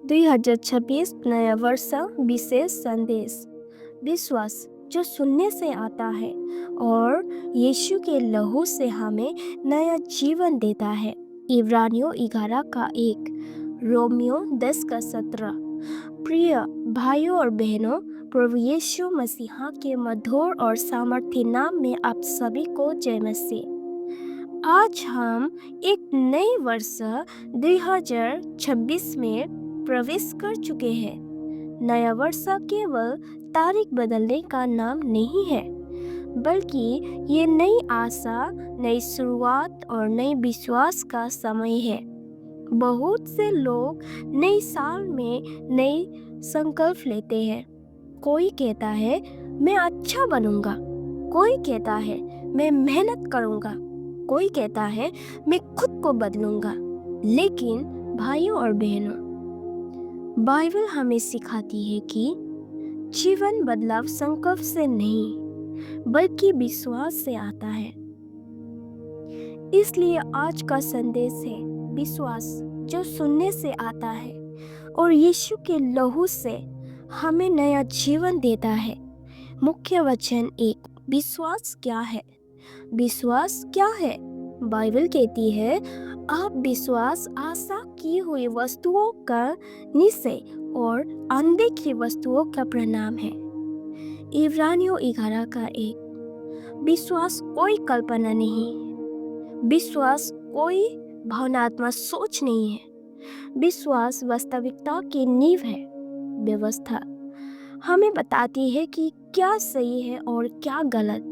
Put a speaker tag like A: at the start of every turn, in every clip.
A: 2026 नया वर्ष विशेष संदेश। विश्वास जो सुनने से आता है और यीशु के लहू से हमें नया जीवन देता है। इब्रानियों 11 का 1, रोमियो 10 का 17। प्रिय भाइयों और बहनों, प्रभु यीशु मसीहा के मधुर और सामर्थ्य नाम में आप सभी को जय मसीह। आज हम एक नए वर्ष 2026 में प्रवेश कर चुके हैं। नया वर्ष केवल तारीख बदलने का नाम नहीं है, बल्कि ये नई आशा, नई शुरुआत और नए विश्वास का समय है। बहुत से लोग नए साल में नए संकल्प लेते हैं। कोई कहता है मैं अच्छा बनूंगा, कोई कहता है मैं मेहनत करूंगा, कोई कहता है मैं खुद को बदलूंगा। लेकिन भाइयों और बहनों, बाइबल हमें सिखाती है कि जीवन बदलाव संकल्प से नहीं, बल्कि विश्वास से आता है। इसलिए आज का संदेश है विश्वास जो सुनने से आता है और यीशु के लहू से हमें नया जीवन देता है। मुख्य वचन 1, विश्वास क्या है? विश्वास क्या है? बाइबल कहती है आप विश्वास आशा की हुई वस्तुओं का निश्चय और अनदेखी वस्तुओं का परिणाम है। इब्रानियों 11 का 1, विश्वास कोई कल्पना नहीं, विश्वास कोई भावनात्मक सोच नहीं है, विश्वास वास्तविकता की नींव है। व्यवस्था हमें बताती है कि क्या सही है और क्या गलत,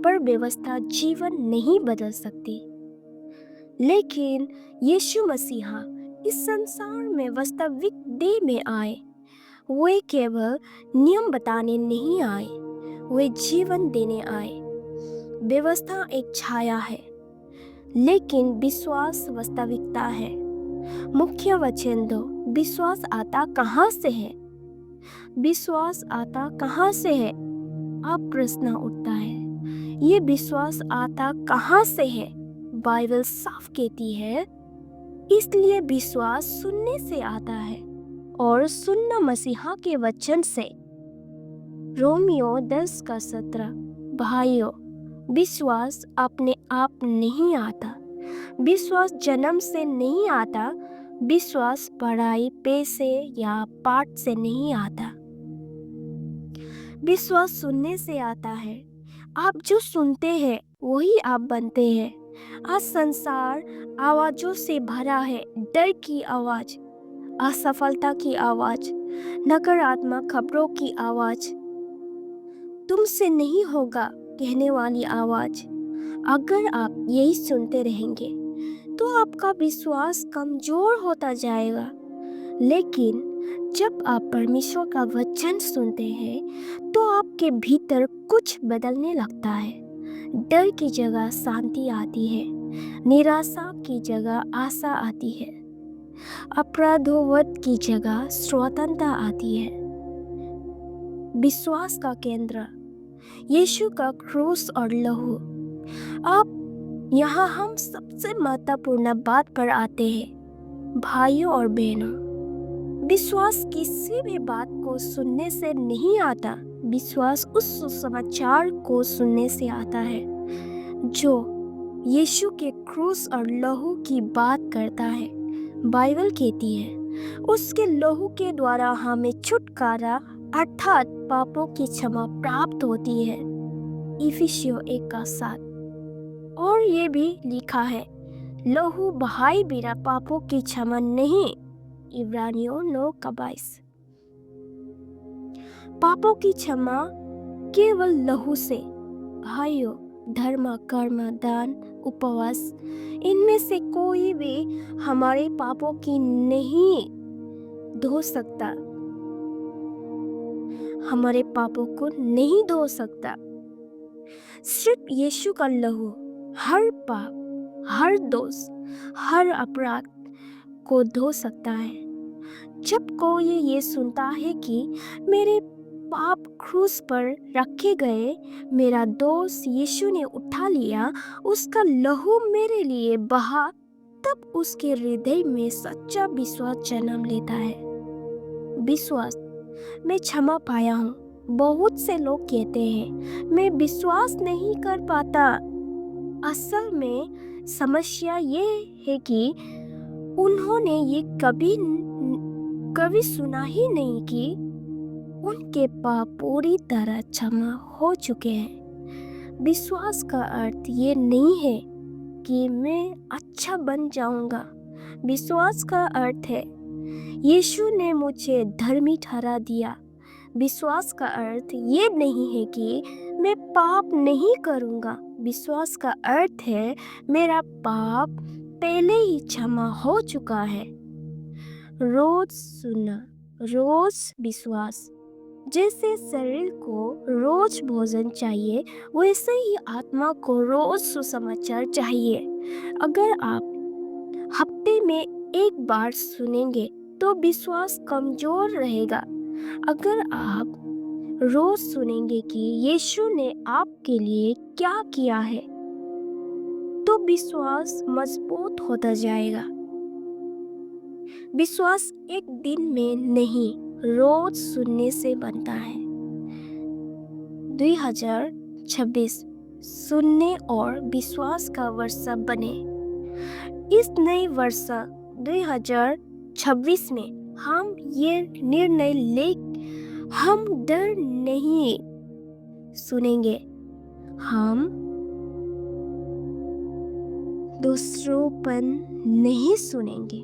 A: पर व्यवस्था जीवन नहीं बदल सकती। लेकिन यीशु मसीहा इस संसार में वास्तविक देह में आए। वे केवल नियम बताने नहीं आए, वे जीवन देने आए। व्यवस्था एक छाया है, लेकिन विश्वास वास्तविकता है। मुख्य वचन 2, विश्वास आता कहाँ से है? विश्वास आता कहाँ से है? अब प्रश्न उठता है, ये विश्वास आता कहाँ से है? बाइबल साफ कहती है, इसलिए विश्वास सुनने से आता है और सुनना मसीहा के वचन से। रोमियो 10 का 17। भाइयों, विश्वास अपने आप नहीं आता, विश्वास जन्म से नहीं आता, विश्वास पढ़ाई, पैसे या पाठ से नहीं आता। विश्वास सुनने से आता है। आप जो सुनते हैं वही आप बनते हैं। आज संसार आवाजों से भरा है, डर की आवाज, असफलता की आवाज, नकारात्मक खबरों की आवाज, तुमसे नहीं होगा कहने वाली आवाज। अगर आप यही सुनते रहेंगे तो आपका विश्वास कमजोर होता जाएगा। लेकिन जब आप परमेश्वर का वचन सुनते हैं तो आपके भीतर कुछ बदलने लगता है। डर की जगह शांति आती है, निराशा की जगह आशा आती है, अपराधोवध की जगह स्वतंत्रता आती है। विश्वास का केंद्र यीशु का क्रूस और लहू। अब यहाँ हम सबसे महत्वपूर्ण बात पर आते हैं। भाइयों और बहनों, विश्वास किसी भी बात को सुनने से नहीं आता, विश्वास उस सुसमाचार को सुनने से आता है जो यीशु के क्रूस और लहू की बात करता है। बाइबल कहती है उसके लहू के द्वारा हमें छुटकारा अर्थात पापों की क्षमा प्राप्त होती है। इफिसियों 1 का 7। और ये भी लिखा है लहू बहाए बिना पापों की क्षमा नहीं। इब्रानियों 9 का 22। पापों की क्षमा केवल लहू से। भाइयों, धर्म, कर्म, दान, उपवास, इनमें से कोई भी हमारे पापों की नहीं धो सकता, हमारे पापों को नहीं धो सकता। सिर्फ यीशु का लहू हर पाप, हर दोष, हर अपराध को धो सकता है। जब कोई ये सुनता है कि मेरे पाप क्रूस पर रखे गए, मेरा दोष यीशु ने उठा लिया, उसका लहू मेरे लिए बहा, तब उसके हृदय में सच्चा विश्वास जन्म लेता है। विश्वास, मैं क्षमा पाया हूँ। बहुत से लोग कहते हैं मैं विश्वास नहीं कर पाता। असल में समस्या ये है कि उन्होंने ये कभी सुना ही नहीं कि उनके पाप पूरी तरह क्षमा हो चुके हैं। विश्वास का अर्थ ये नहीं है कि मैं अच्छा बन जाऊंगा। विश्वास का अर्थ है यीशु ने मुझे धर्मी ठहरा दिया। विश्वास का अर्थ ये नहीं है कि मैं पाप नहीं करूंगा। विश्वास का अर्थ है मेरा पाप पहले ही क्षमा हो चुका है। रोज सुनना, रोज विश्वास। जैसे शरीर को रोज भोजन चाहिए, वैसे ही आत्मा को रोज सुसमाचार चाहिए। अगर आप हफ्ते में एक बार सुनेंगे तो विश्वास कमजोर रहेगा। अगर आप रोज सुनेंगे कि यीशु ने आपके लिए क्या किया है, तो विश्वास मजबूत होता जाएगा। विश्वास एक दिन में नहीं, रोज सुनने से बनता है। 2026 सुनने और विश्वास का वर्ष बने। इस नए वर्ष 2026 में हम ये निर्णय ले, हम डर नहीं सुनेंगे, हम दूसरोंपन नहीं सुनेंगे,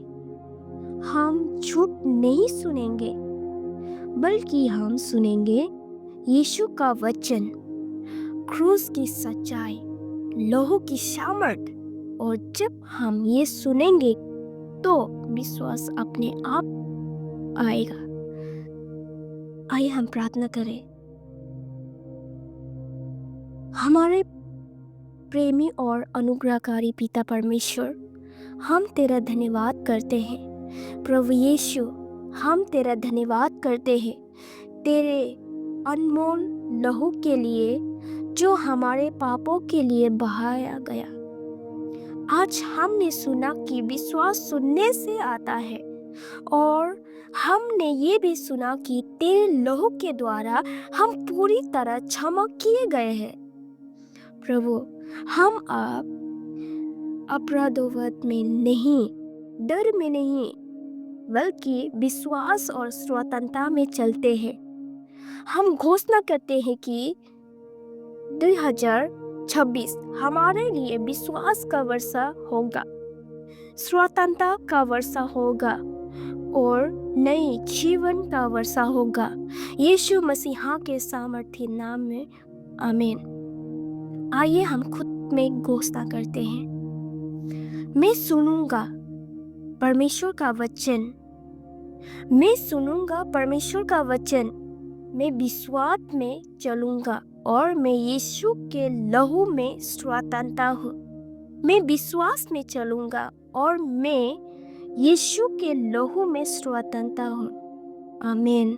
A: हम झूठ नहीं सुनेंगे, बल्कि हम सुनेंगे यीशु का वचन, क्रूस की सच्चाई, लहू की सामर्थ। और जब हम ये सुनेंगे तो विश्वास अपने आप आएगा। आइए हम प्रार्थना करें। हमारे प्रेमी और अनुग्रहकारी पिता परमेश्वर, हम तेरा धन्यवाद करते हैं। प्रभु यीशु, हम तेरा धन्यवाद करते हैं तेरे अनमोल लहू के लिए जो हमारे पापों के लिए बहाया गया। आज हमने सुना कि विश्वास सुनने से आता है, और हमने ये भी सुना कि तेरे लहू के द्वारा हम पूरी तरह क्षमा किए गए हैं। प्रभु, हम आप अपराधोवत में नहीं, डर में नहीं, बल्कि विश्वास और स्वतंत्रता में चलते हैं। हम घोषणा करते हैं कि 2026 हमारे लिए विश्वास का वर्षा होगा, स्वतंत्रता का वर्षा होगा और नई जीवन का वर्षा होगा। यीशु मसीहा के सामर्थ्य नाम में आमीन। आइए हम खुद में घोषणा करते हैं। मैं सुनूंगा परमेश्वर का वचन, मैं सुनूंगा परमेश्वर का वचन, मैं विश्वास में चलूंगा और मैं यीशु के लहू में स्वतंत्रता हूँ। मैं विश्वास में चलूंगा और मैं यीशु के लहू में स्वतंत्रता हूँ। आमीन।